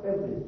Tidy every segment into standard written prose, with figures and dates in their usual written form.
წერდი.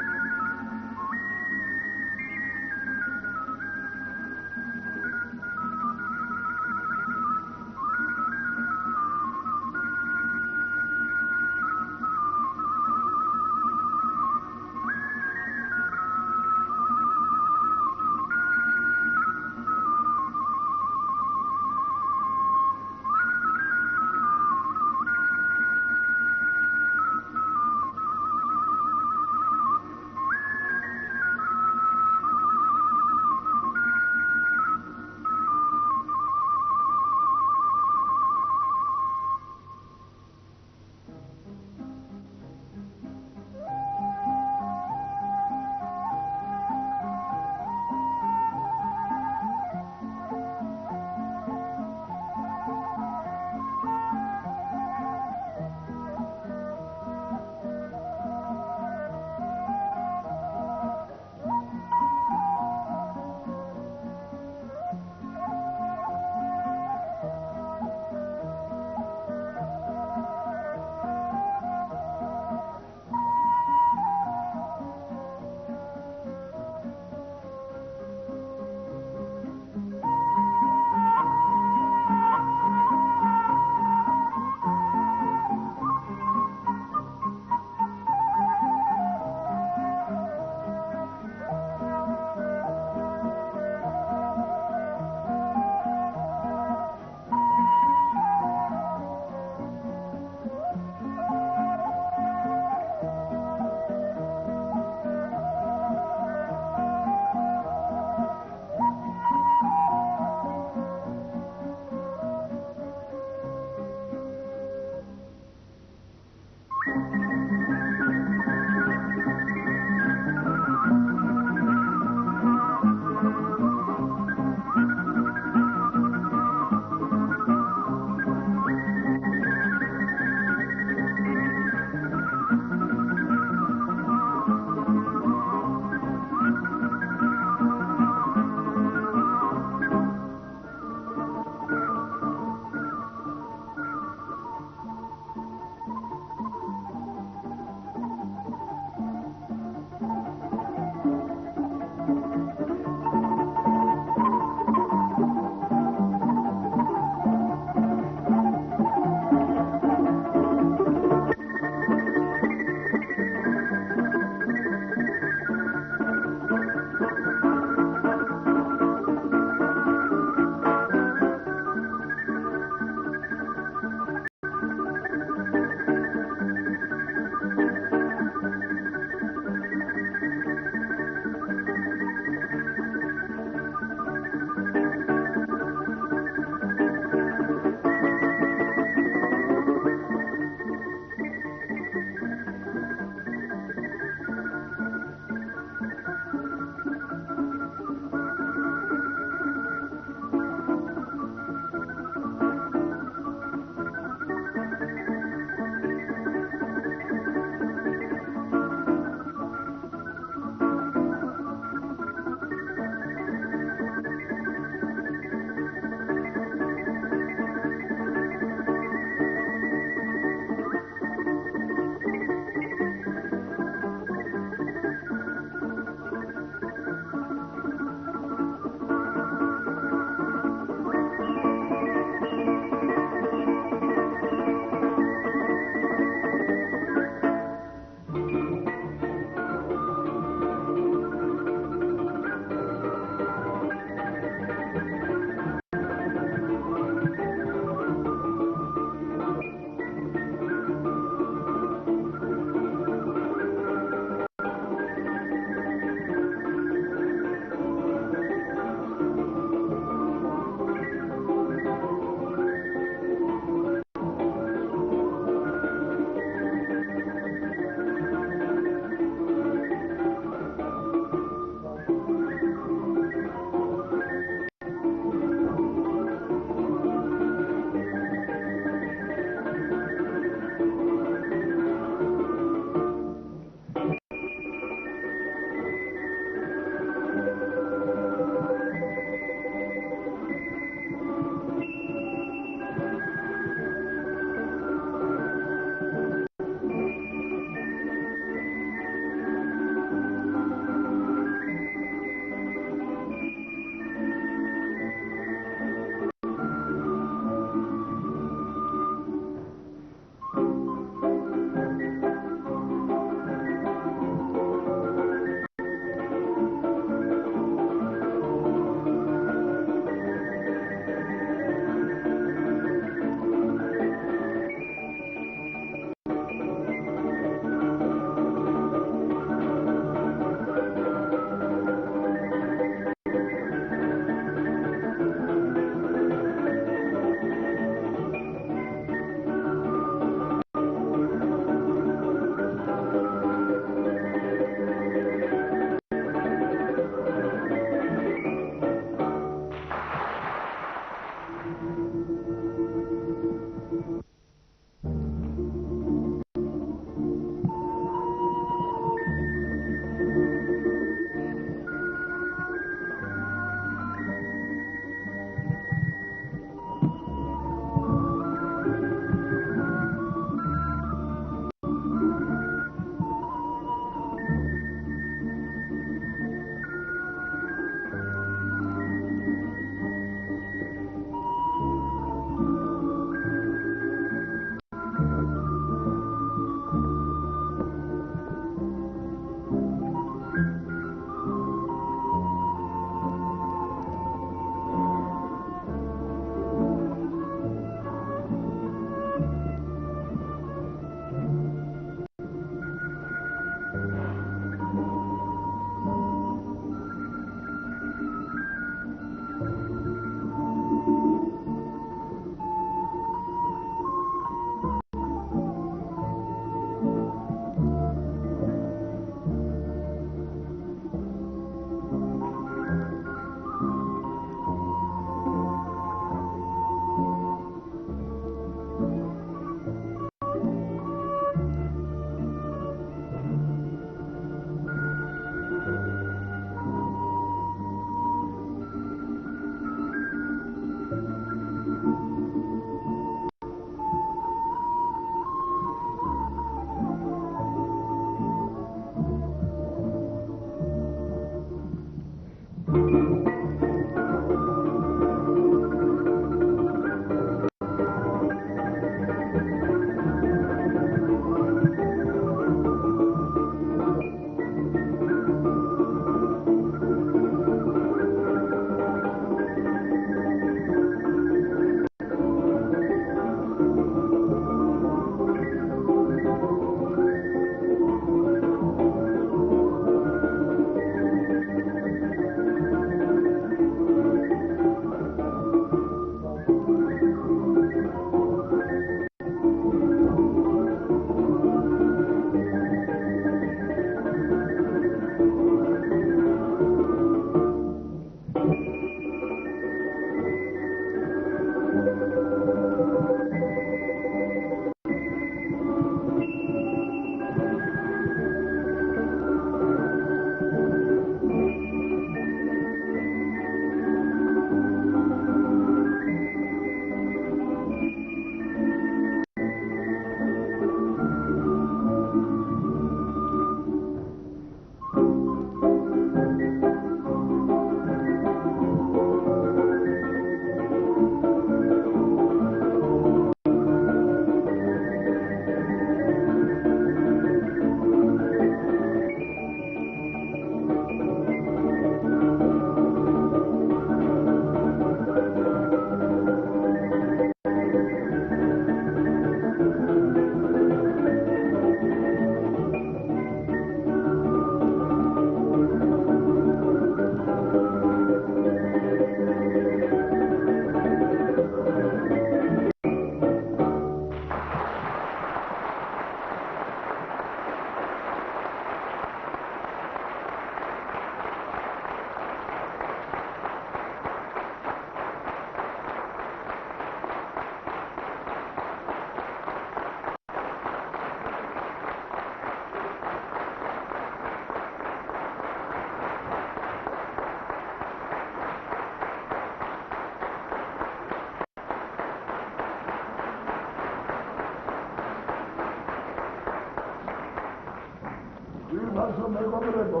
ძვირფასო მეგობრებო,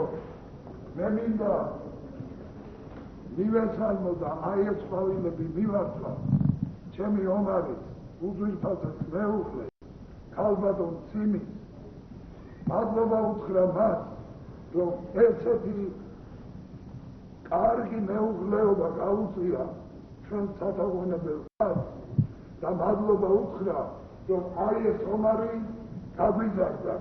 მე მინდა მივესალმო და აი ეს ყვავილები მივართვა ჩემი ომარის უძვირფასეს მეუღლე ქალბატონ სიმის მადლობა უთხრა მას, რომ ესეთი კარგი მეუღლეობა გაუწია ჩვენ სათაგვანებელ ხალხს და მადლობა უთხრა, რომ აი ეს ომარი გაგვიზარდა.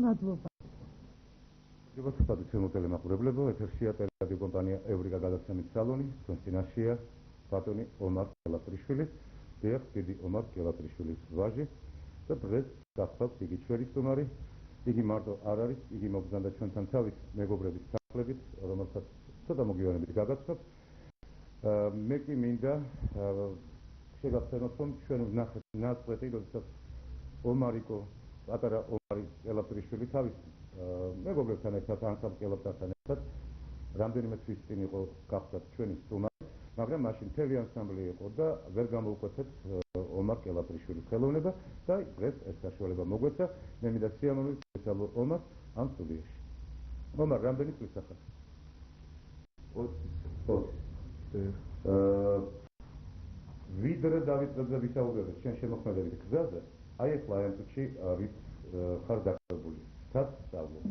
მადლობა. Გიგვაცხადოთ თემოტელემაყურებლებო, ეთერშია ტელერადიო კომპანია ევრიკა გადაცემის სალონი, კონსტინაშია ბატონი ომარ კელატრიშვილი, დიახ, დიდი ომარ კელატრიშვილის ვაჟი და დღეს გახლავთ იგი ჩვენი სტუმარი. იგი მარტო არ არის, იგი მოგზაურობდა ჩვენთან თავის მეგობრების თანხლებით, რომელსაც ცოტა მოგივანებით გაგაცნობ. მე კი მინდა შეგახსენოთ, რომ ჩვენ ვნახეთ ნაწყვეტი, როდესაც ომარიკო, პატარა ომარი კელატრიშვილი თავის მეგობრებთან ერთად, ანსამბლ კელაპტართან ერთად, რამდენიმე თვის წინ იყო გახლავთ ჩვენი სტუმარი, მაგრამ მაშინ მთელი ანსამბლი იყო და ვერ გამოუკვეთეთ ომარ კელატრიშვილის ხელოვნება და დღეს ეს საშუალება მოგვეცა. მე მინდა სიამოვნებით ვესალმო ომარს ამ სტუდიაში. ომარ, რამდენი წლის ახლა? 20. ვიდრე დავიწყებდა ვისაუბრებთ ჩვენ შემოქმედებით გზაზე, აი ახლა ამ წუთში ვით ხარ დაკავებული. სად სწავლობ?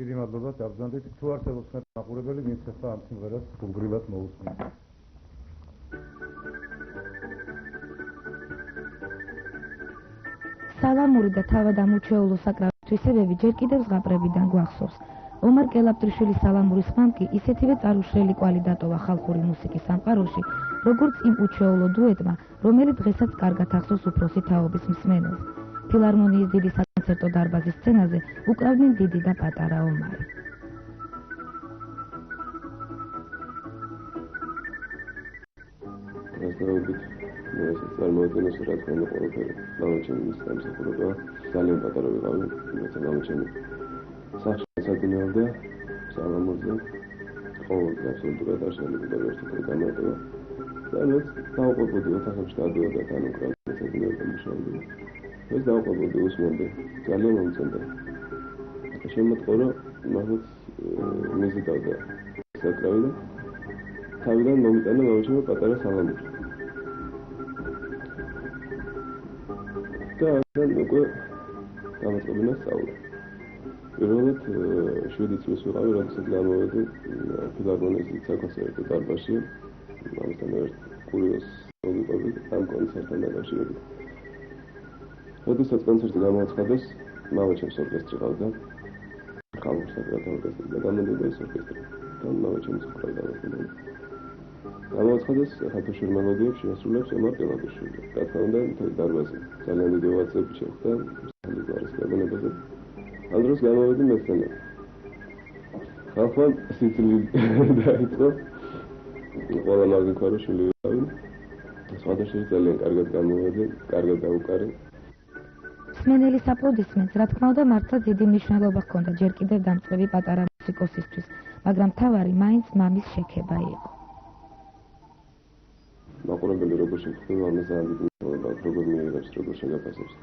დიდი მადლობა დაბრძანდით. თუ არსებობს მაყურებელი, ვინც ახლა ამ სიმღერას გულგრილად მოусმენთ. სალამური და თავადამუჩეულო საკრავი თვისებები ჯერ კიდევ ზღაპრებიდან გვახსოვს. ომარ კელაპტრიშვილის სალამურის ხმამ კი ისეთივე წარუშლელი კვალი დატოვა ხალხური მუსიკის სამყაროში, როგორც იმ უჩვეულო დუეტმა, რომელიც დღესაც კარგად ახსოვს უფროსი თაობის მსმენელს. ფილარმონიის დიდი საკონცერტო დარბაზის სცენაზე უკრავდნენ დიდი და პატარა ომარი. წარმოადგენს რა თქმა უნდა ყველაფერი. მამაჩემი მის დამსახურებაა. ძალიან პატარა ვიყავი, როცა მამაჩემი სახში სადინავდა სალამურზე. ყოველდღე აბსოლუტურად არ შეიძლება ერთად გამარტება. და მეც დავყვებოდი ოთახებში გადავიდა თან უკრავდა სადინავდა მუშაობდი. ეს დავყვებოდი უსმენდი. ძალიან მომწონდა. შემოწყო რომ მაგაც მიზიდავდა საკრავი და თავიდან მომიტანა მამაჩემი პატარა სალამური. და ამან უკვე გამოწყობინა სწავლა. პირველად 7 წლის ვიყავი, როდესაც გამოვედი ფილარმონიის საკონცერტო დარბაზში. ამასთან ერთად კურიოზი მოვიყვებით ამ კონცერტთან დაკავშირებით. როდესაც კონცერტი გამოაცხადეს, მამაჩემს ორკესტრი ყავდა. ხალხურ საკრათა ორკესტრი და გამოდიოდა ეს ორკესტრი. და მამაჩემს უკრავდა ამასთან. გამოაცხადეს ხალხურ მელოდიებს შეასრულებს ომარ კელაპტრიშვილი. რა თქმა უნდა, მთელი დარბაზი ძალიან დიდი ოვაციები შეხვდა სალიგარის გაბონებაზე. ამ დროს გამოვედი მესცენე. ხალხმა სიცილი დაიწყო. ყველა მაგიქვაროშვილი ვიყავი. სხვადასხვა ძალიან კარგად გამოვედი, კარგად დაუკარი. მსმენელის აპლოდისმენტს, რა თქმა უნდა, მართლა დიდი მნიშვნელობა ჰქონდა ჯერ კიდევ დამწყები პატარა მუსიკოსისთვის, მაგრამ მთავარი მაინც მამის შექება იყო. მაყურებელი როგორ შეხვდება, ამაზე არ მიგმოება, როგორ მიიღებს, როგორ შეგაფასებს.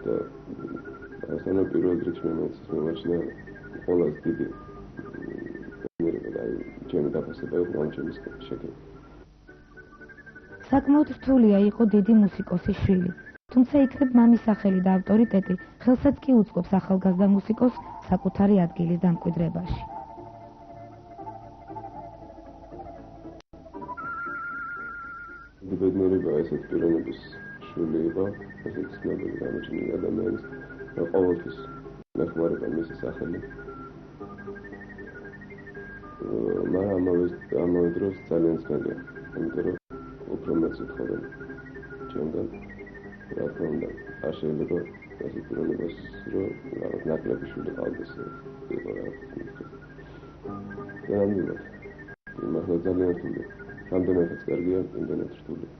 და ასენა პირველ რიგში მომაჩნია ყველაზე დიდი მერე ჩემი დაფასება იყო მამაჩემის შექება. საკმაოდ რთულია იყო დიდი მუსიკოსის შვილი, თუმცა იქნებ მამის სახელი და ავტორიტეტი ხელსაც კი უწყობს ახალგაზრდა მუსიკოსს საკუთარი ადგილის დამკვიდრებაში. ბედნიერება ესეთ პიროვნების შვილი იყო, ესეთ ცნობილი გამოჩენილი ადამიანის, და ყოველთვის მეხმარება მისი სახელი. მაგრამ ამავე დროს ძალიან ძნელია, იმიტომ რომ უფრო მეც უთხოვენ ჩემგან. რა თქმა უნდა, არ შეიძლება ესეთ პიროვნებას რომ რაღაც ნაკლები შვილი ყავდეს იყო რაღაც მისთვის. და ამიტომ მართლა ძალიან რთულია. რამდენადაც კარგია, იმდენად რთულია.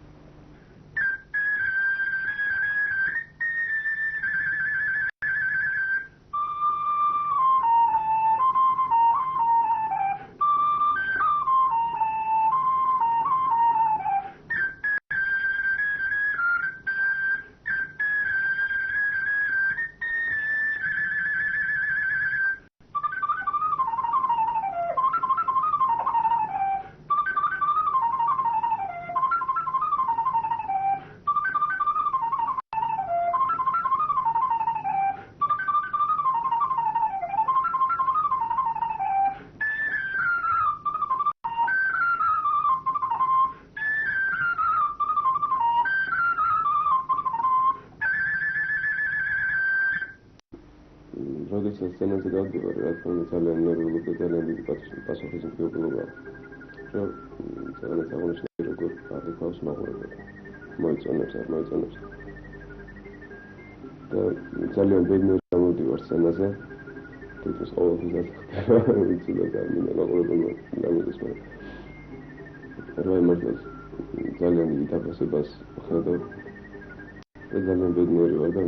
როდესაც სცენაზე გავდივარ, რა თქმა უნდა ძალიან ნერვიულობ და ძალიან დიდი პასუხისმგებლობა. რომ ძალიან აღნიშნული როგორ აღიქვავს მაყურებელი. მოიწონებს, არ მოიწონებს. და ძალიან ბედნიერი გამოდივარ სცენაზე. თვითონ ყოველთვის ასე ხდება, ვიცი და ძალიან მაყურებელმა გამოდის, მაგრამ რა იმართავს ძალიან დიდი დაფასებას ხედავ. და ძალიან ბედნიერი ვარ და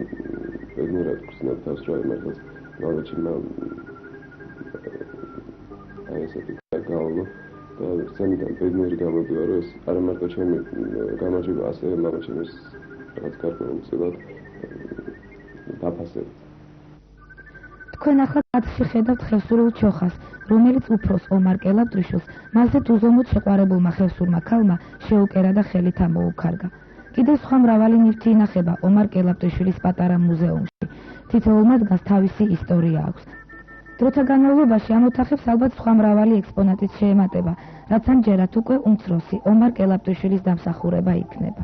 ბედნიერად ვხსნებ თავს რა იმართავს. მამაჩემმა აი ესეთი გავლა და სცენიდან ბედნიერი გამოდივარ, რომ ეს არა მარტო ჩემი გამარჯვება, ასევე მამაჩემის რაღაც გარკვეულ წილად დაფასება. თქვენ ახლა კადრში ხედავთ ხევსურულ ჩოხას, რომელიც უფროს ომარ კელაპტრიშვილს მასზე უზომოდ შეყვარებულმა ხევსურმა ქალმა შეუკერა და ხელით ამოუქარგა. კიდევ სხვა მრავალი ნივთი ინახება ომარ კელაპტრიშვილის პატარა მუზეუმში. თითოეულ მათგანს თავისი ისტორია აქვს. დროთა განმავლობაში ამ ოთახებს ალბათ სხვა მრავალი ექსპონატით შეემატება, რაც ამჯერად უკვე უმცროსი ომარ კელაპტრიშვილის დამსახურება იქნება.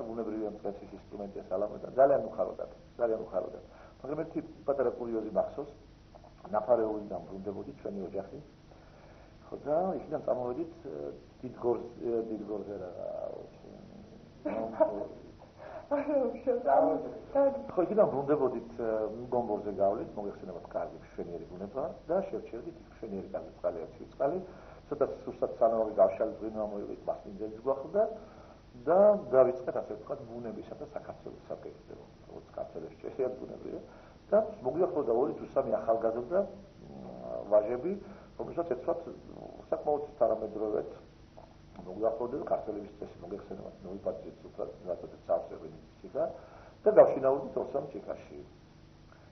ბუნებრივი მწყემსის ინსტრუმენტია სალამურიდან ძალიან უხაროდათ. მაგრამ ერთი პატარა კურიოზი მახსოვს, ნაფარეულიდან ბრუნდებოდით ჩვენი ოჯახი. ხო და იქიდან წამოვედით დიდ გორზე ხო იქიდან ბრუნდებოდით გომბორზე გავლით, მოგეხსენებათ კარგი მშვენიერი ბუნება და შევჩერდით მშვენიერი კარგი წყალი აცივი წყალი, ცოტა სუსტად სანავი გავშალით ღვინო მოვიღეთ მასპინძელიც გვახლდა და დავიწყეთ ასე ვთქვათ ბუნებისა და საქართველოს საკითხებზე, როგორც კაცელებს შეეძლოთ ბუნებრივია და მოგვიახლოვდა 2 თუ 3 ახალგაზრდა ვაჟები, რომელსაც ეცვათ საკმაოდ თანამედროვედ მოგვიახლოვდა და ქართველების წესი მოგეხსენებათ მოიპატიეთ უბრალოდ რატოდეც წავსებინით ციხა და გავშინაურდით 2-3 ციხაში.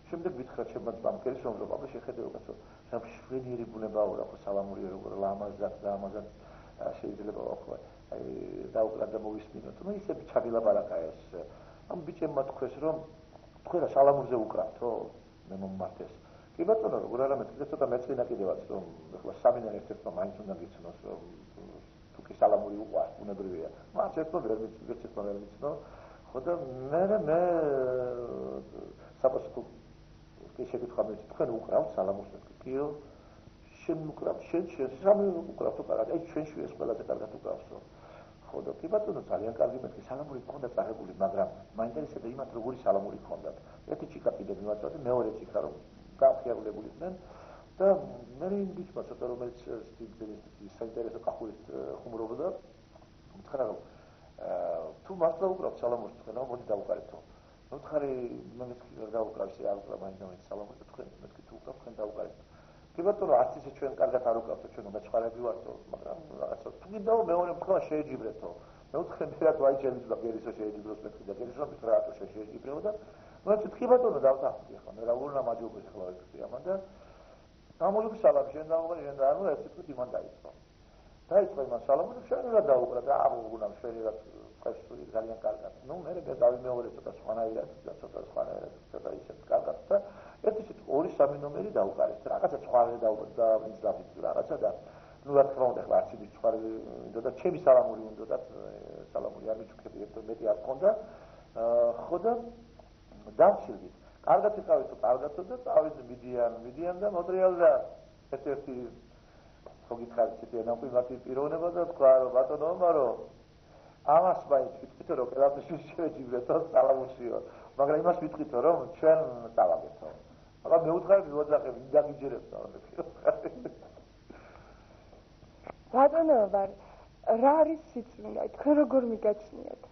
შემდეგ ვითხრათ ჩემმა ძმამ კერძო რომ აბა შეხედეო კაცო, რა მშვენიერი ბუნებაა რა ხო სალამური როგორ ლამაზად შეიძლება ხო დაუკრა და მოვისმინოთ. ნუ ისე ჩაგილაპარაკა ეს. ამ ბიჭებმა თქვეს რომ თქვენ რა სალამურზე უკრავთო? მე მომმართეს. კი ბატონო, როგორ არა მეთქე ცოტა მეწინა კიდევაც რომ ახლა სამინარი ერთ-ერთმა მაინც უნდა გიცნოს რომ თუ კი სალამური უყვარს ბუნებრივია. მას ერთმა ვერ მიცნო. ხო და მე საფოსკო კი შეკითხა მე თქვენ უკრავთ სალამურს? კიო შენ უკრავ შენ სამი უკრავთო კარგად. აი ჩვენში ეს ყველაზე კარგად უკრავსო. ხო და კი ბატონო ძალიან კარგი მეთქე სალამური გქონდა წაღებული, მაგრამ მაინტერესებდა იმათ როგორი სალამური გქონდათ. ერთი ჩიქა კიდე მიმაწვდა, მეორე ჩიქა რომ გავხიარულებულიყვნენ და მე ბიჭმა ცოტა რომელიც საინტერესო კახურით ხუმრობდა უთხრა რომ თუ მართლა უკრავთ სალამურს თქვენ რა მოდი დავუყარეთო. მე ვთხარი მე მეთქი რა დავუყრავ ისე არ უკრავ მაინც სალამურს და თქვენ მეთქი თუ უკრავ თქვენ დავუყარეთო. კი ბატონო არც ისე ჩვენ კარგად არ უკრავთო ჩვენ უნდა ცხარები ვართო მაგრამ რაღაცა თუ გინდაო მეორე მხრივ შეეჯიბრეთო. მე ვთხარი მე რა ვაიჩემი და გერისო შეეჯიბროს მეთქი და გერისო მითხრა რატო შეეჯიბრეო და მე თქვი ბატონო დავთანხმდი ახლა მე რა ვუნა მაჯობეს ახლა ვიქცი ამან და გამოლები სალამ შენ დავუყარე შენ და ანუ ეს თქვი იმან დაიწყო იმან სალამური შენ რა დაუყრა და აღუნა მშვენიერად წესური ძალიან კარგად ნუ მე დავიმეორე ცოტა სხვანაირად და ცოტა ისეთ კარგად და ერთი 2-3 ნომერი დაუყარეს რაღაცა სხვანაირად დავიწყდით რაღაცა და ნუ რა თქმა უნდა ახლა არც ის სხვა და ჩემი სალამური უნდა და სალამური არ მიჩუქები ერთ მეტი არ მქონდა ხო და დავშილდით. კარგად იყავით თუ კარგად და წავიდით მიდიან და მოტრიალ და ერთ-ერთი ხო გითხარით ციტი ნაკვიმათი პიროვნება და თქვა რომ ბატონო ომარო ამას მაინც ვიტყვით რომ კელაპტრიშვილს შევეჯიბრეთო სალამურშიო მაგრამ იმას ვიტყვით რომ ჩვენ წავაგეთო მაგრამ მე ვუთხარი მოძახები დაგიჯერებთ ბატონო ვარ რა არის სიწმინდა თქვენ როგორ მიგაჩნიათ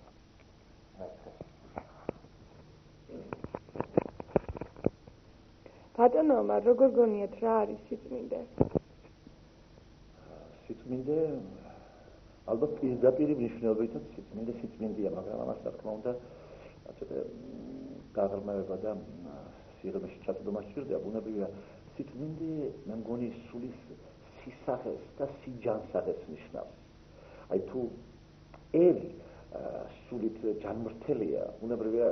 ბატონო მაგრამ როგორ გონიათ რა არის სიწმინდე სიწმინდე ალბათ პირდაპირ მნიშვნელობითაც სიწმინდეა მაგრამ ამას რა თქმა უნდა ცოტა გაღრმავება და სიღრმეში ჩაწვდომა სჭირდება ბუნებრივია სიწმინდე მე მგონი სულის სისახეს და სიჯანსაღეს ნიშნავს აი თუ ერი სულით ჯანმრთელია ბუნებრივია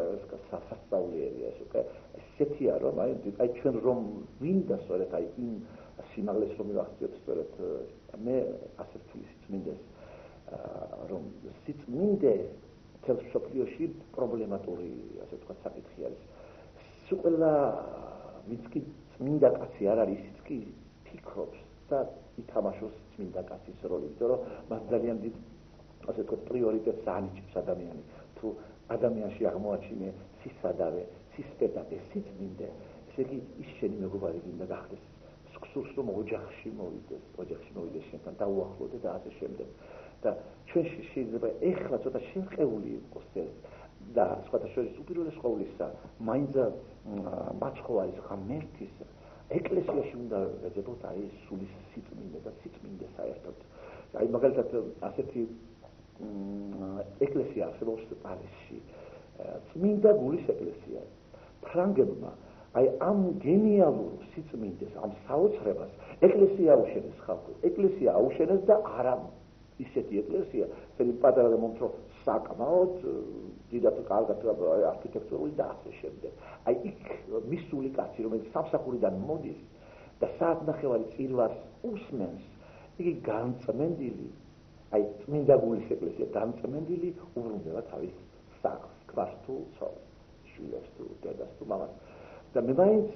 სასწაულიერია ეს უკვე ესეთია რომ აი ჩვენ რომ ვინდა სწორედ აი იმ სიმაღლეს რომ მივახციოთ სწორედ მე ასე ვთვლი სიწმინდეს რომ სიწმინდე თელს სოფლიოში პრობლემატური ასე ვთქვათ საკითხი არის სულ ვინც კი წმინდა კაცი არ არის ისიც კი ფიქრობს და ითამაშოს წმინდა კაცის როლი იმიტომ რომ მას ძალიან დიდ ასე ვთქვათ პრიორიტეტს ანიჭებს ადამიანი თუ ადამიანში აღმოაჩინე სისადავე სისპეტაკე სიწმინდე ესე იგი ის შენი მეგობარი გინდა გახდეს სურს რომ ოჯახში მოვიდეს შენთან დაუახლოვდე და ასე შემდეგ და ჩვენში შეიძლება ეხლა ცოტა შევყეული იყოს ეს და სხვათა შორის უპირველეს ყოვლისა მაინც მაცხოვრის ღმერთის ეკლესიაში უნდა ეძებოთ აი სულის სიწმინდე და სიწმინდე საერთოდ აი მაგალითად ასეთი ეკლესია არსებობს პარიზში წმინდა გულის ეკლესია ფრანგებმა აი ამ გენიალურ სიწმინდეს ამ საოცრებას ეკლესია აუშენეს ხალხს ეკლესია აუშენეს და არა ისეთი ეკლესია, ესეთი პატარა და მომცრო საკმაოდ დიდად კარგად არქიტექტურული და ასე შემდეგ. აი იქ მისული კაცი, რომელიც სამსახურიდან მოდის და საათნახევარი წირვას usmens, იგი განწმენდილი, აი წმინდა გულის ეკლესია განწმენდილი უბრუნდება თავის სახლს, კვარს თუ ცოლს, შვილებს თუ დედას თუ მამას. და მე მაინც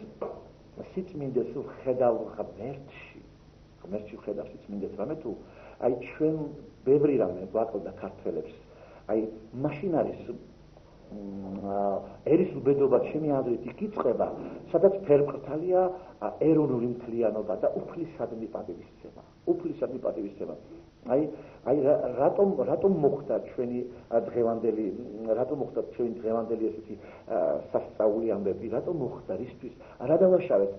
სიწმინდეს ვხედავ ღმერთში ვხედავ სიწმინდეს რამე თუ აი ჩვენ ბევრი რამე გვაკლდა ქართველებს. აი მაშინ არის ერის უბედობა ჩემი აზრით იქ იწყება, სადაც ფერმკრთალია ეროვნული მთლიანობა და უფლისადმი პატივისცემა. აი რატომ მოხდა ჩვენი დღევანდელი ესეთი სასწაული ამბები, რატომ მოხდა, რისთვის, რა დავაშავეთ,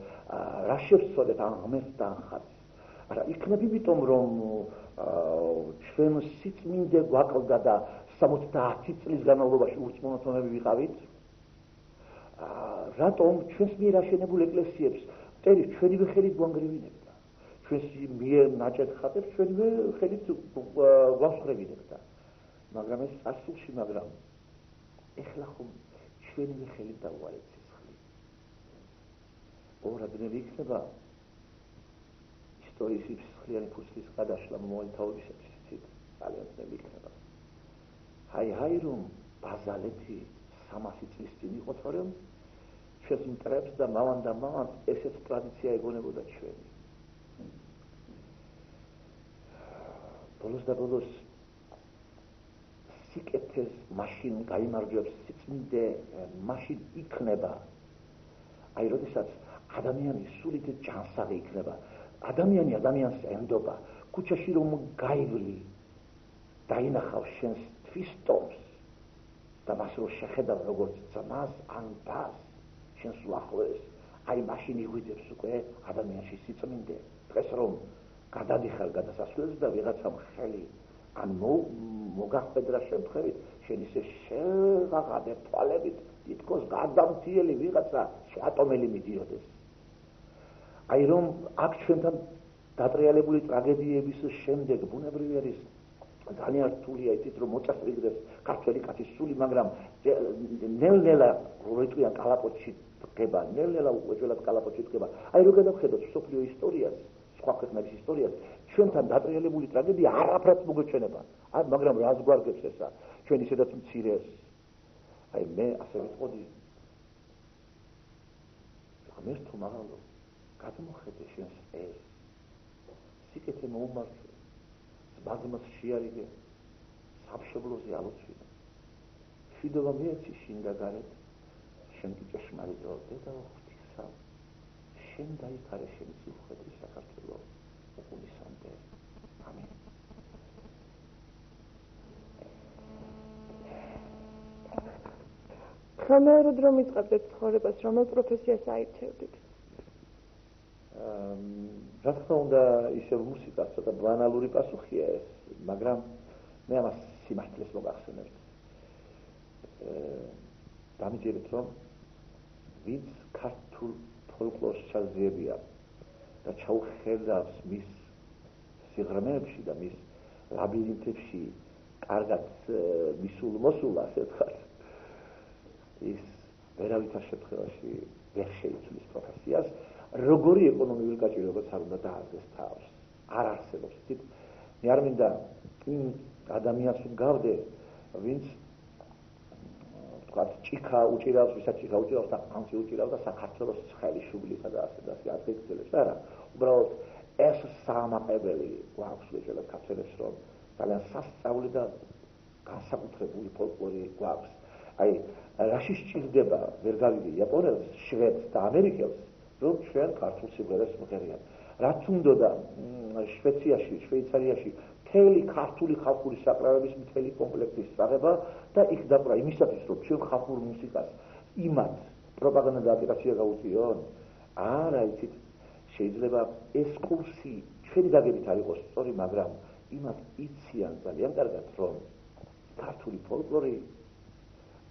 რა შევცვალეთ ამ ღმერთს და ამ ხატს. არა, იქნებ იმიტომ რომ ჩვენ სიწმინდე გვაკლდა და 70 წლის განმავლობაში ურწმუნოთმები ვიყავით. რატომ ჩვენს მიერ აშენებულ ეკლესიებს მტერი ჩვენივე ხელით გვანგრევინებდა. ჩვენს მიერ ნაჭედ ხატებს ჩვენივე ხელით გვასწრებინებდა. მაგრამ ეს წარსულში, მაგრამ ეხლა ხომ ჩვენივე ხელით დავუარეთ სისხლი. ორადნელი იქნება ისტორიის სისხლიანი ფურცლის გადაშლა მოვალეობისათვის იცით, ძალიან ძნელი იქნება. აი რომ ბაზალეთი 300 წლის წინ იყო თორემ ჩვენს მტრებს და მავანდ ესეც ტრადიცია ეგონებოდა ჩვენი. ბოლოს სიკეთეს მაშინ გაიმარჯვებს სიწმინდე მაშინ იქნება. აი როდესაც ადამიანი სულით ჯანსაღი იქნება, ადამიანი ადამიანს ენდობა, ქუჩაში რომ გაივლი, დაინახავ შენს თვისტომს და მას რო შეხედავ როგორც ძმას ან დას, შენს უახლოეს, აი მაშინ იღვიძებს უკვე ადამიანში სიწმინდე. დღეს რომ გადადიხარ გადასასვლელს და ვიღაცამ ხელი ან მოგახვედრა შემთხვევით, შენ ისე შეღაღადე თვალებით, თითქოს გადამთიელი ვიღაცა ატომელი მიდიოდეს. აი რომ აქ ჩვენთან დატრიალებული ტრაგედიების შემდეგ ბუნებრივი არის ძალიან რთულია იცით რომ მოწესრიგდეს ქართველი კაცის სული, მაგრამ ნელ-ნელა როიტყვიან კალაპოტში დგება, ნელ-ნელა უეჭველად კალაპოტში დგება. აი რო გადავხედოთ მსოფლიო ისტორიას, სხვა ქვეყნების ისტორიას, ჩვენთან დატრიალებული ტრაგედია არაფრად მოგეჩვენება. მაგრამ რას გვარგებს ესა? ჩვენ ისედაც მცირეს. აი მე ასე ვიტყოდი. ღმერთო მაღალო, გადმოხედე შენს ეს. სიკეთე მოუმართლე. ბაზმას შეარიგე, სამშობლოზე ალოცვინე. მშვიდობა მიეცი შინ და გარეთ, შენ კი ჭეშმარიტო დედა ღვთისა, შენ დაიფარე შენი სიუხვედრი საქართველო უღუნისამდე. ამინ. ხანეროდ რომ იწყებდეთ ცხოვრებას, რომელ პროფესიას აირჩევდით? რა თქმა უნდა, ისევ მუსიკა, ცოტა ბანალური პასუხია ეს, მაგრამ მე ამას სიმართლეს მოგახსენებთ. დამიჯერეთ რომ ვინც ქართულ ფოლკლორს ჩაძიებია და ჩაუხედავს მის სიღრმეებში და მის ლაბირინთებში კარგად მისულ მოსულ, ასე ვთქვათ, ის ვერავითარ შემთხვევაში ვერ შეიცვლის პროფესიას, როგორი ეკონომიური გაჭირვებაც არ უნდა დაასდეს თავს. არ არსებობს. მე არ მინდა იმ ადამიანს ვგავდე, ვინც ვთქვათ, ჭიქა უჭირავს, ვისაც ჭიქა უჭირავს და ამცი უჭირავს და საქართველოს ცხელი შუბლისა და ასე და ასე ადგილებს. არა, უბრალოდ ეს საამაყებელი გვაქვს უეჭველად ქართველებს, რომ ძალიან სასწაული და განსაკუთრებული ფოლკლორი გვაქვს. აი, რაში სჭირდება ვერ გავიგე იაპონელს, შვედს და ამერიკელს, რომ ჩვენ ქართულ სიმღერას მღერიან. რაც უნდოდა შვეიცარიაში, მთელი ქართული ხალხური საკრავების მთელი კომპლექტის წაღება და იქ დაკვრა იმისათვის, რომ ჩვენ ხალხურ მუსიკას იმათ პროპაგანდა და აკეთაცია გაუწიონ. არა, იცით, შეიძლება ეს კურსი ჩვენი გაგებით არ იყოს სწორი, მაგრამ იმათ იციან ძალიან კარგად, რომ ქართული ფოლკლორი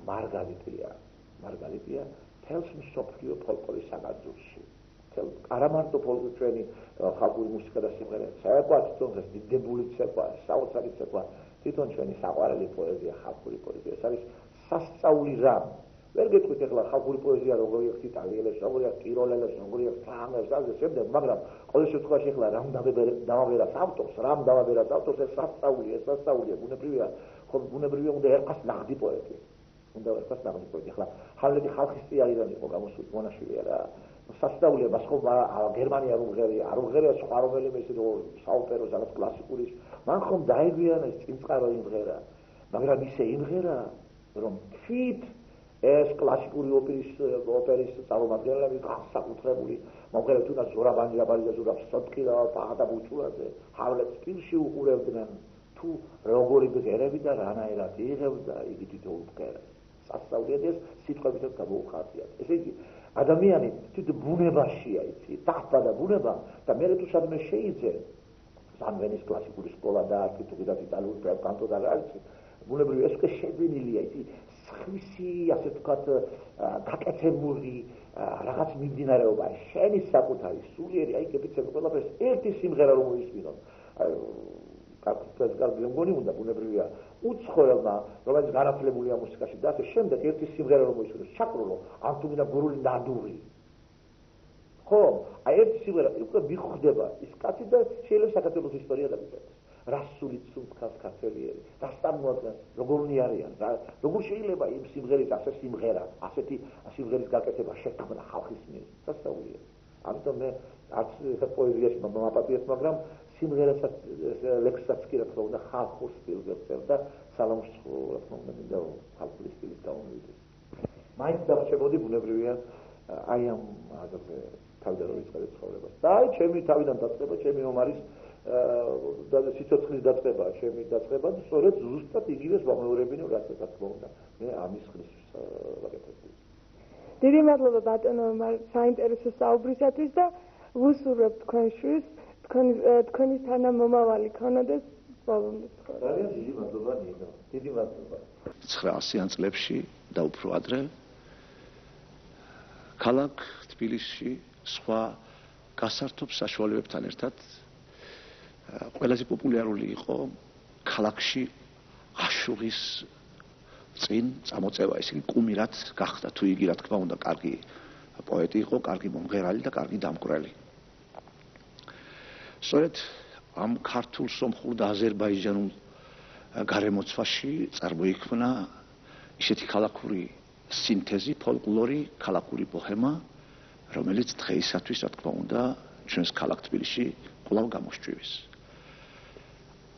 მარგალიტია, თელს მსოფლიო ფოლკლორის საგანძურში. არა მარტო ჩვენი ხალხური მუსიკა და სიმღერა, საერთოდ თვითონ დიდებული ცეკვა, საოცარი ცეკვა, თვითონ ჩვენი საყვარელი პოეზია, ხალხური პოეზია, ეს არის სასწაული რამ. ვერ გეტყვით ახლა ხალხური პოეზია როგორი აქვს იტალიელებს, როგორი აქვს ტიროლელებს, როგორი აქვს ფრანგებს, ასე შემდეგ, მაგრამ ყოველ შემთხვევაში ახლა რამ დავაბერათ ავტორს, რამ დავაბერათ ავტორს, ეს სასწაულია, ბუნებრივია, ხო ბუნებრივია უნდა ერყას ნაღდი პოეტი. უნდა ერყას ნაღდი პოეტი. ახლა ხალხი ხალხის წიარიდან იყო გამოსული მონაშვილია რა. სასწაულია, მას ხო გერმანია რომ ღერია, არ ღერია სხვა რომელიმე ისე საოპერო რაღაც კლასიკური. მან ხომ დაეგვიანა ეს წინწყარო იმღერა, მაგრამ ისე იმღერა, რომ თვით ეს კლასიკური ოპერის წარმომადგენლები განსაკუთრებული მომღერალი თუნდაც ზურაბ ანჯაბალიძე, ზურაბ სოტკილა, პაჰადა ბუჩულაძე, ჰავლეტს სტილში უყურებდნენ თუ როგორი ბგერები და რანაირად იღებდა იგი თვითონ ბგერებს. სასწაულია ეს სიტყვებითაც გამოუხატიათ. ესე იგი ადამიანი თვითონ ბუნებაშია, იცი, დახვდა ბუნება და მე თუ სადმე შეიძე სამვენის კლასიკური სკოლა და არქიტექტურა და იტალიური კანტო და რა იცი, ბუნებრივია ეს შეგვინილია, იცი, სხვისი ასე ვთქვათ გაკეთებული რაღაც მიმდინარეობა, შენი საკუთარი სულიერი, აი გეფიცები ყველაფერს ერთი სიმღერა რომ მოისმინონ. კარგი მგონი უნდა ბუნებრივია უცხოელმა, რომელიც განათლებულია მუსიკაში და ასე შემდეგ ერთი სიმღერა რომ მოისმინოს, ჩაკრულო, ან თუ მინდა გურული ნადური. ხო, აი ერთი სიმღერა უკვე მიხვდება ის კაცი და შეიძლება საქართველოს ისტორია დაგიწეროს. რასულით სუნთქავს ქართველიერი, რას წარმოადგენს, როგორნი არიან, როგორ შეიძლება იმ სიმღერის ასე სიმღერა, ასეთი სიმღერის გაკეთება შექმნა ხალხის მიერ. სასწაულია. ამიტომ მე არც პოეზიაში მომაპატიეთ, მაგრამ სიმღერასაც ლექსსაც კი რა თქმა უნდა ხალხურ სტილზე წერდა, სალამოს რა თქმა უნდა მინდა ხალხური სტილის გამომივიდეს. მაინც დარჩებოდი ბუნებრივია აი ამ აგრეთვე თავიდან რომ ვიწყებდი ცხოვრებას. და აი ჩემი თავიდან დაწყება, ჩემი ომარის და სიცოცხლის დაწყება, ჩემი დაწყება, სწორედ ზუსტად იგივეს მომეორებინე, რასაც რა თქმა უნდა მე ამის ხრის ვაკეთებდი. დიდი მადლობა ბატონო საინტერესო საუბრისათვის და ვუსურვებ თქვენშვილს, თქვენი თანამომავალი ქონოდეს ბოლომდე ცხოვრება. ძალიან დიდი მადლობა ნინო, დიდი მადლობა. 900-იან წლებში და უფრო ადრე ქალაქ თბილისში სხვა გასართობ საშუალებებთან ერთად ყველაზე პოპულარული იყო ქალაქში აშუღის წინ წამოწევა, ისე კუმირად გახდა თუ იგი რა თქმა უნდა კარგი პოეტი იყო, კარგი მომღერალი და კარგი დამკვრელი. სწორედ ამ ქართულ, სომხურ და აზერბაიჯანულ გარემოცვაში წარმოიქმნა ისეთი ქალაქური სინთეზი, ფოლკლორი, ქალაქური ბოჰემა, რომელიც დღეისათვის რა თქმა უნდა ჩვენს ქალაქ თბილისში კვლავ გამოსჭვივის.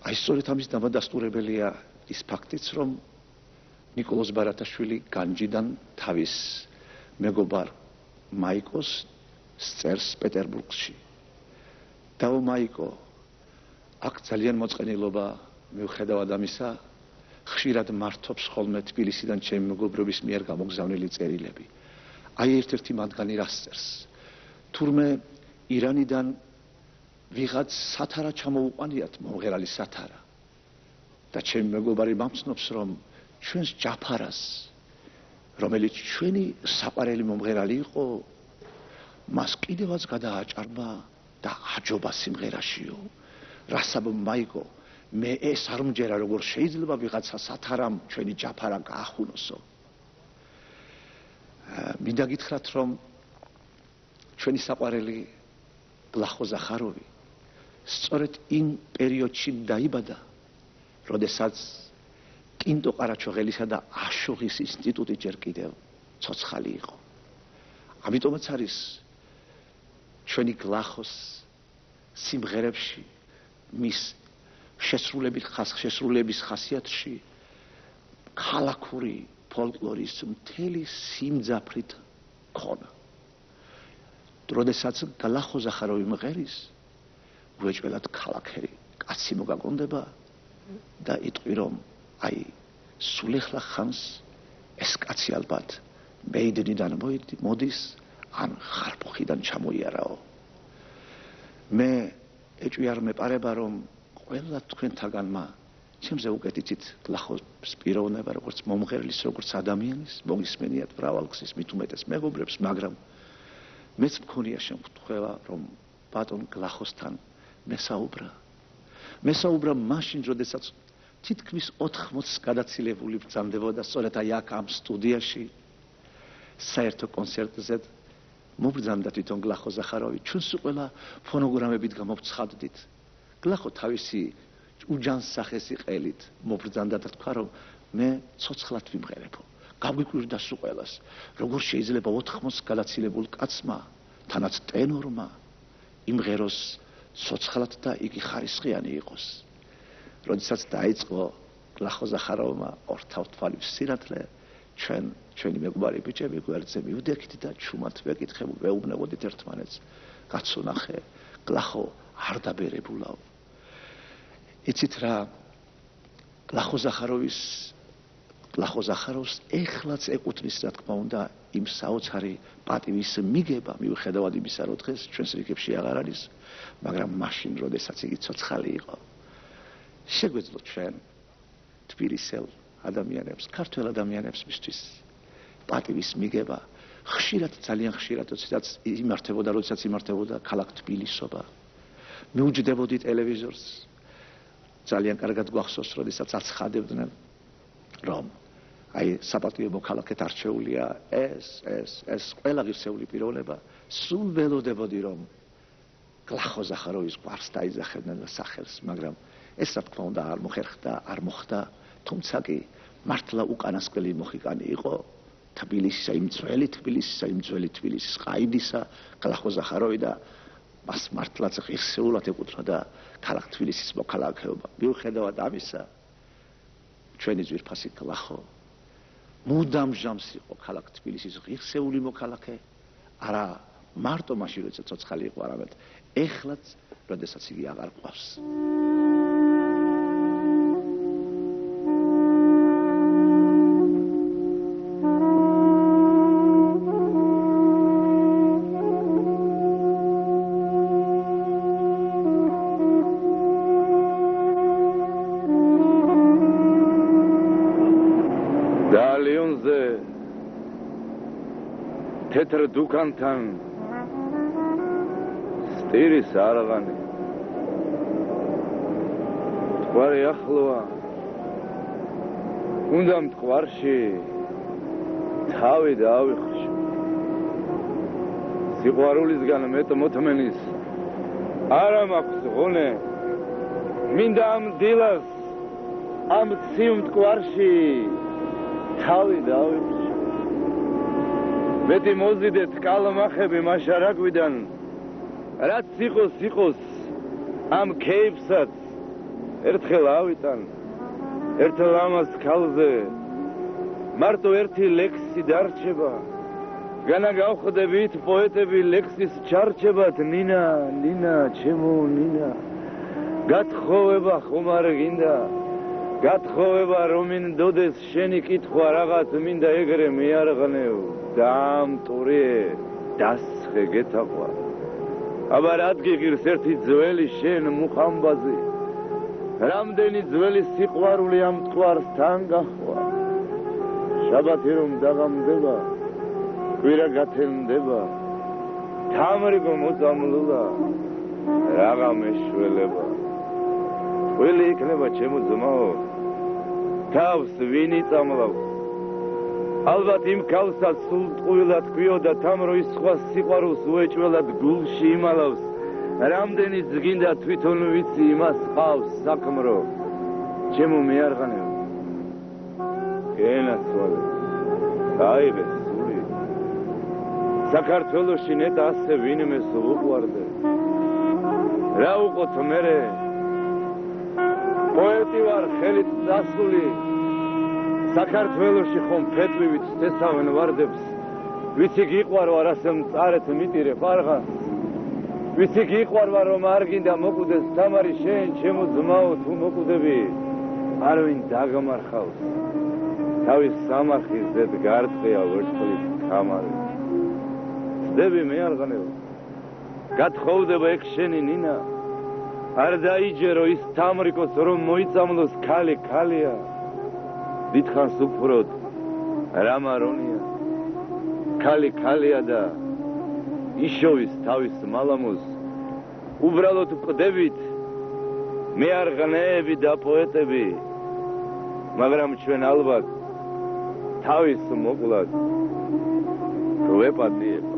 აი სწორედ ამის დამადასტურებელია ის ფაქტიც, რომ ნიკოლოზ ბარათაშვილი განჯიდან თავის მეგობარ მაიკოს წერს პეტერბურგში. დაო მაიკო, აქ ძალიან მოწყენილობა მიუხედავად ამისა, ხშირად მართობს ხოლმე თბილისიდან ჩემი მეგობრების მიერ გამოგზავნილი წერილები. აი ერთ-ერთი მათგანი რას წერს? თურმე ირანიდან ვიღაც სათარა ჩამოუყანიათ, მომღერალი სათარა. და ჩემი მეგობარი მამცნობს, რომ ჩვენს ჯაფარას, რომელიც ჩვენი საყვარელი მომღერალი იყო, მას კიდევაც გადააჭარბა და აჯობა სიმღერაშიო. რასაბ მაიკო, მე ეს არ მჯერა, როგორ შეიძლება ვიღაცა სათარამ ჩვენი ჯაფარა გაახუნოსო. მინდა გითხრათ, რომ ჩვენი საყვარელი გლახო ზახაროვი სწორედ იმ პერიოდში დაიბადა, როდესაც კინტო ყარაჩოღელისა და აშუღის ინსტიტუტი ჯერ კიდევ ცოცხალი იყო. ამიტომაც არის ჩვენი გლახოს სიმღერებში მის შესრულების ხასიათში ქალაქური ფოლკლორის მთელი სიმძაფრით ქონა. როდესაც გლახო ზახაროვი მღერის, უეჭველად ქალაქერი კაცი მოგაგონდება და იტყვი, რომ აი სულეხლა ხანს ეს კაცი ალბათ მეიდნიდან მოდის, ან ხარბუხიდან ჩამოიარაო. მე ეჭვი არ მეპარება, რომ ყველა თქვენთაგანმა ჩემზე უკეთიცით გლახოს პიროვნება, როგორც მომღერლის, როგორც ადამიანის, მოგისმენიათ მრავალგზის, მით უმეტეს მეგობრებს, მაგრამ მეც მქონია შემთხვევა რომ ბატონ გლახოსთან მესაუბრა მაშინ როდესაც თითქმის 80 გადაცილებული ბრძანდებოდა სწორედ აი აქ ამ სტუდიაში საერთო კონცერტზე მობრძანდა თვითონ გლახო ზახაროვი ჩვენს ყველა ფონოგრამებით გამოვცხადდით გლახო თავისი უჯანსახესი ყელით მობრძანდა და თქვა რომ მე ცოცხლად ვიმღერებო გაგვიკვირდა სულ ყველას როგორ შეიძლება 80 გადაცილებულ კაცმა თანაც ტენორმა იმღეროს ცოცხლად და იგი ხარისხიანი იყოს როდესაც დაიწყო გლახო ზახაროვმა ორთავთვალის სინათლე ჩვენი მეგობარი ბიჭები გვერდზე მივდექით და ჩუმად ვეუბნებოდით ერთმანეთს კაცო ნახე გლახო არ დაბერებულაო იცით რა გლახო ზახაროვს ეხლაც ეკუთვნის რა თქმა უნდა იმ საოცარი პატივის მიგება მიუხედავად იმისა რომ დღეს ჩვენს რიგებში აღარ არის მაგრამ მაშინ როდესაც იგი ცოცხალი იყო შეგვეძლო ჩვენ თბილისელ ადამიანებს ქართველ ადამიანებს მისთვის პატივის მიგება ხშირად ძალიან ხშირად როდესაც იმართებოდა ქალაქ თბილისობა მიუჯდებოდი ტელევიზორს ძალიან კარგად გვახსოვს როდესაც აცხადებდნენ რომ აი საპატიო მოქალაქედ არჩეულია ეს ყველა ღირსეული პიროვნება სულ ველოდებოდი რომ გლახო ზახაროვის გვარს დაიძახებდნენ და სახელს მაგრამ ეს რა თქმა უნდა არ მოხერხდა არ მოხდა თუმცა კი მართლა უკანასკნელი მოხიკანი იყო თბილისისა იმ ძველი თბილისის ყაიდისა გლახო ზახაროვი და მას მართლაც ღირსეულად ეკუთვნოდა ქალაქ თბილისის მოქალაქეობა მიუხედავად ამისა ჩვენი ძვირფასი გლახო მუდამ ჟამს იყო ქალაქ თბილისის ღირსეული მოქალაქე არა მარტო მაშინ როდესაც ცოცხალი იყო არამედ ეხლაც როდესაც იგი აღარ ყავს თეთრ დუქანთან სტირის არაღანი თქვარი ახლოა უნდა მტკვარში თავი დაავიხშო სიყვარულისგან მეტ მოთმენის არა მაქვს ღონე მინდა ამ დილას ამ ცივ მტკვარში თავი დაავიხშო მეტი მოზიდეთ კალმახები მაშარაგვიდან რაც იყოს ამ ქეიფსაც ერთხელ ავიტან ერთ ლამაზ ქალზე მარტო ერთი ლექსი დარჩება განა გავხდებით პოეტები ლექსის ჩარჩებად ნინა ჩემო ნინა გათხოვება ხომ არ გინდა გათხოვება რომ მინდოდეს შენი კითხვა რაღაც მინდა ეგრე მე არ ღნევ დამტური დასხე გეთახვა აბა რადგი ღირს ერთი ძველი შენ მუხამბაზი რამდენი ძველი სიყვარული ამ მტკვარს თან გახვა შაბათი რომ დაღამდება კვირა გათენდება თამრიგო მოწამლულა რაღა მეშველება ყველი იქნება ჩემო ძმაო თავს ვინ იწამლავს ალბათ იმ ქალსაც სულ ტყუილად ქვიოდა თამრო ის სხვა სიყვარულს უეჭველად გულში იმალავს რამდენი ზგინდა თვითონ ვიცი იმას ყავს საქმრო ჩემო მე არ ღანევ გენაცვალე აიღე სული საქართველოში ნეტ ასე ვინმეს უყვარდე რა უყოთ მერე პოეტი ვარ ხელით დასული საქართველოში ხომ ფეტვივით წესავენ ვარდებს ვიცი გიყვარ ვარ ასე მწარეთ მიტირე ფარღას ვიცი გიყვარ ვარ რომ არ გინდა მოკვდეს თამარი შენ ჩემო ძმაო თუ მოკვდები არ ვინ დაგმარხავს თავის სამარხის ზედ გარტყია ვერცხლის კამარი ძდები მე არ ღნევ გათხოვდება ეგ შენი ნინა არ დაიჯერო ის თამრიკოს რომ მოიწამლოს ქალია დიდხანს უფროდ რამარონია ქალია და იშოვის თავის მალამოს უბრალოდ ვყდებით მე არ ღნეები და პოეტები მაგრამ ჩვენ ალბათ თავის მოკლად გვეპატიება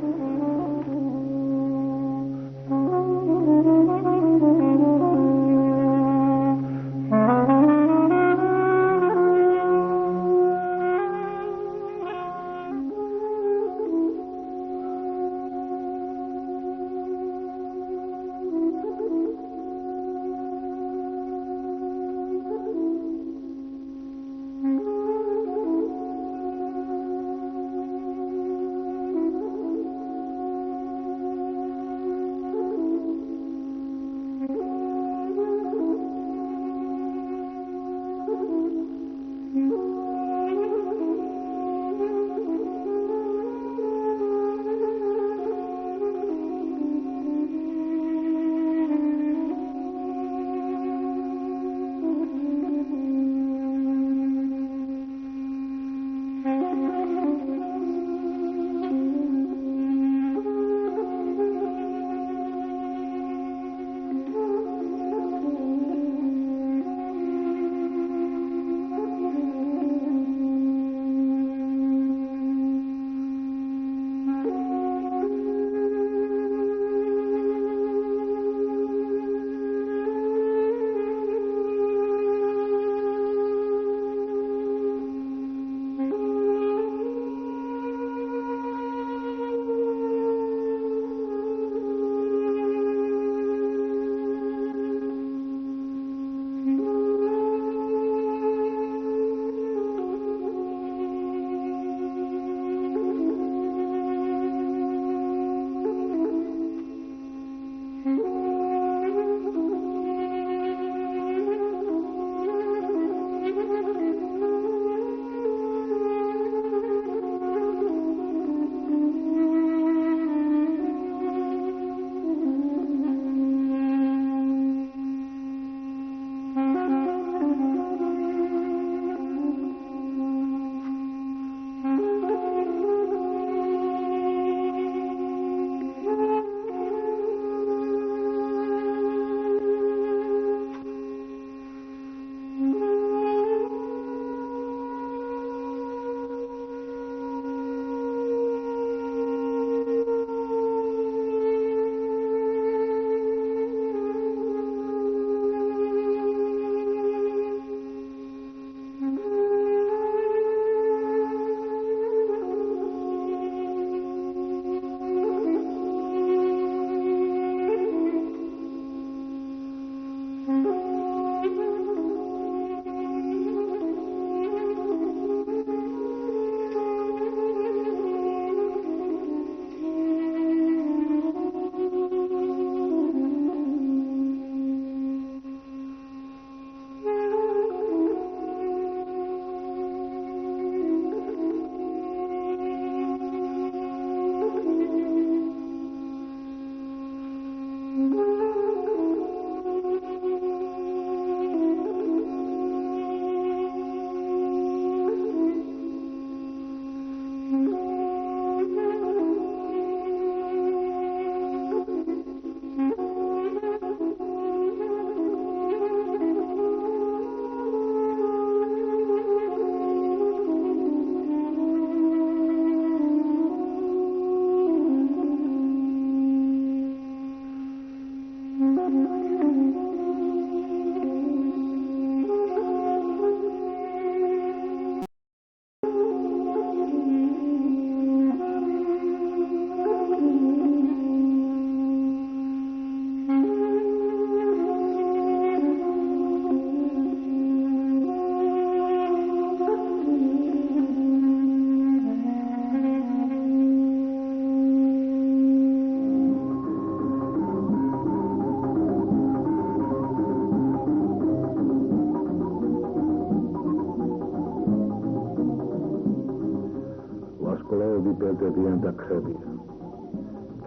ბელდებიან და ხრებიან.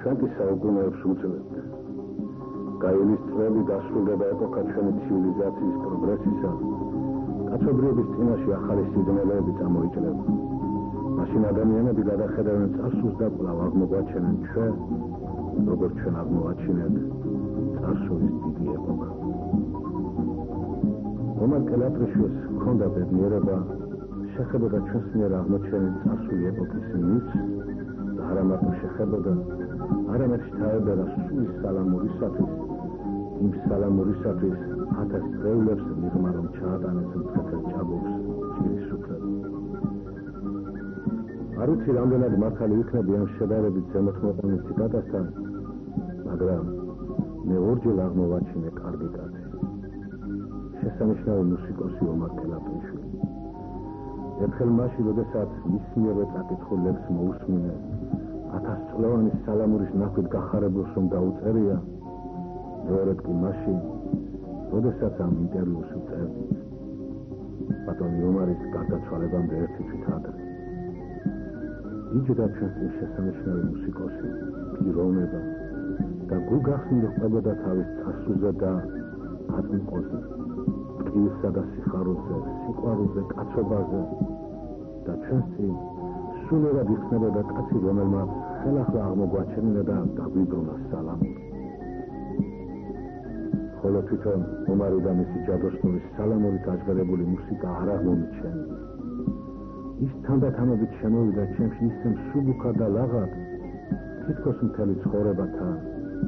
ჩვენი საუკუნეებს უძლებთ. გაილის წლები დასრულდება ეპოქა ჩვენი ცივილიზაციის პროგრესისა. კაცობრიობის წინაშე ახალი სიძნელეები წამოიჭრება. მაშინ ადამიანები გადახედავენ წარსულს და კვლავ აღმოგვაჩენენ ჩვენ როგორც ჩვენ აღმოვაჩინეთ, წარსულის დიდი ეპოქა. ომარ კელატრიშვილს ჰქონდა ბედნიერება შეხებოდა ჩვენს მიერ აღმოჩენილ წარსული ეპოქის მითს და არა მარტო შეხებოდა, არამედ შთაებდა სულის სალამურისათვის, იმ სალამურისათვის 1000 წრეულებს მიღმა რომ ჩაატანეს მცხეთელ ჭაბობს ჭირის უფლება. არ ვიცი რამდენად მართალი იქნები ამ შედარებით ზემოთმოყვანილ ციტატასთან, მაგრამ მე ორჯერ აღმოვაჩინე კარგი კაცი, შესანიშნავი მუსიკოსი ომარ კელატრიშვილი. ერთხელ მაშინ, როდესაც მის მიერვე წაკითხულებს მოусმინე 1000 წლოვანი სალამურის ნახვით გახარებულს რომ დაუწერია, მეორედ კი მაშინ, როდესაც ამ ინტერვიუს უწერდით, ბატონი ომარის გარდაცვალებამდე ერთი თვით ადრე. იჯდა ჩვენს წინ შესანიშნავი მუსიკოსი, პიროვნება და გულგახსნილი ყვებოდა თავის წარსულზე და აწმყოზე, ტკივილსა და სიხარულზე, სიყვარულზე, კაცობაზე და ჩვენს წინ სულელად იხსნებოდა კაცი, რომელმაც ხელახლა აღმოგვაჩენინა და დაგვიბრუნა სალამური. ხოლო თვითონ ომარი და მისი ჯადოსნური სალამურით აჟღერებული მუსიკა არ აღმომიჩენია. ის თანდათანობით შემოვიდა ჩემში ისე მსუბუქად და ლაღად, თითქოს მთელი ცხოვრება თან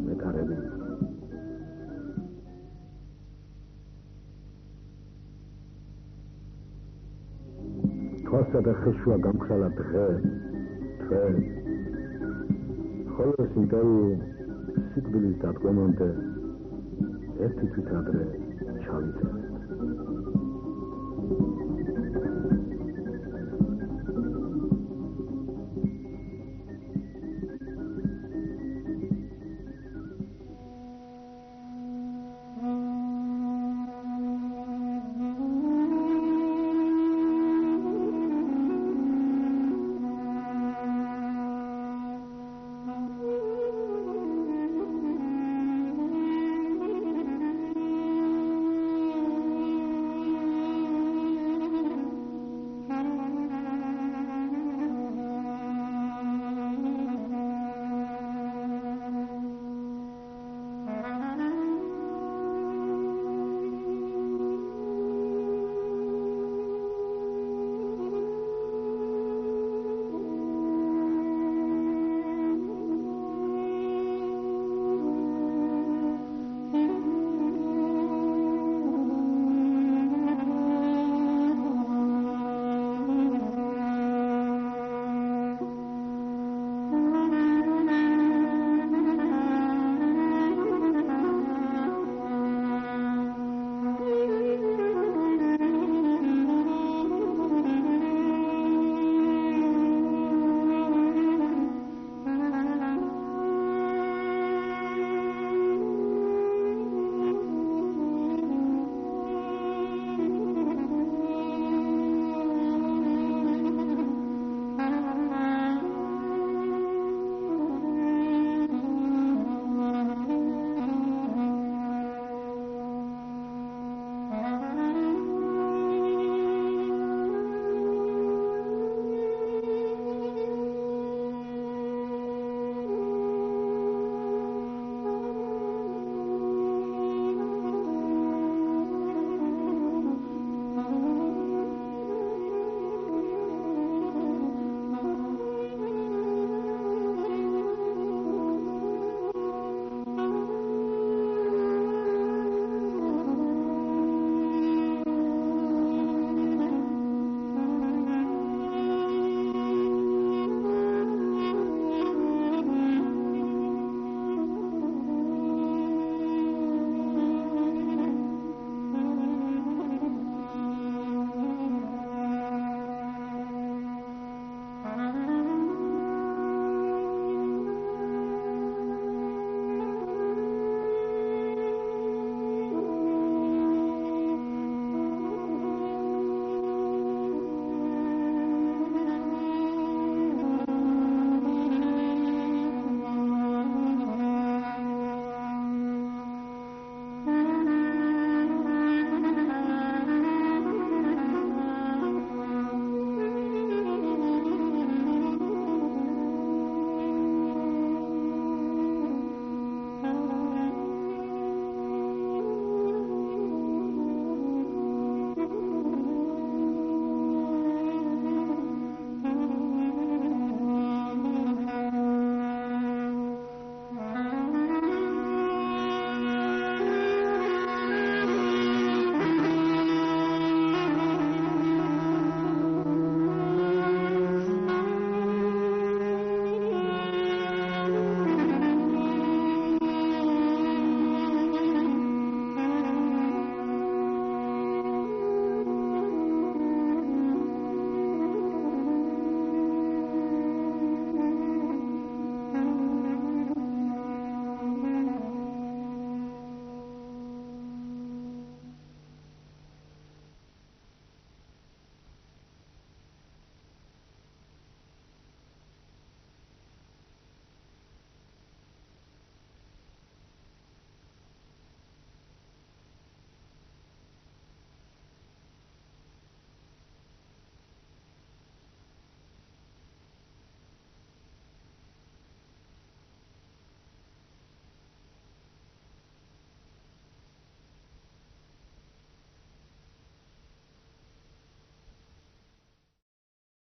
მეკარებინა. თვალსა და ხელშუა გამქრალა დღე, თვე, ხოლო ეს ინტერვიუ სიკვდილის დადგომამდე ერთი თვით ადრე ჩავიწერე.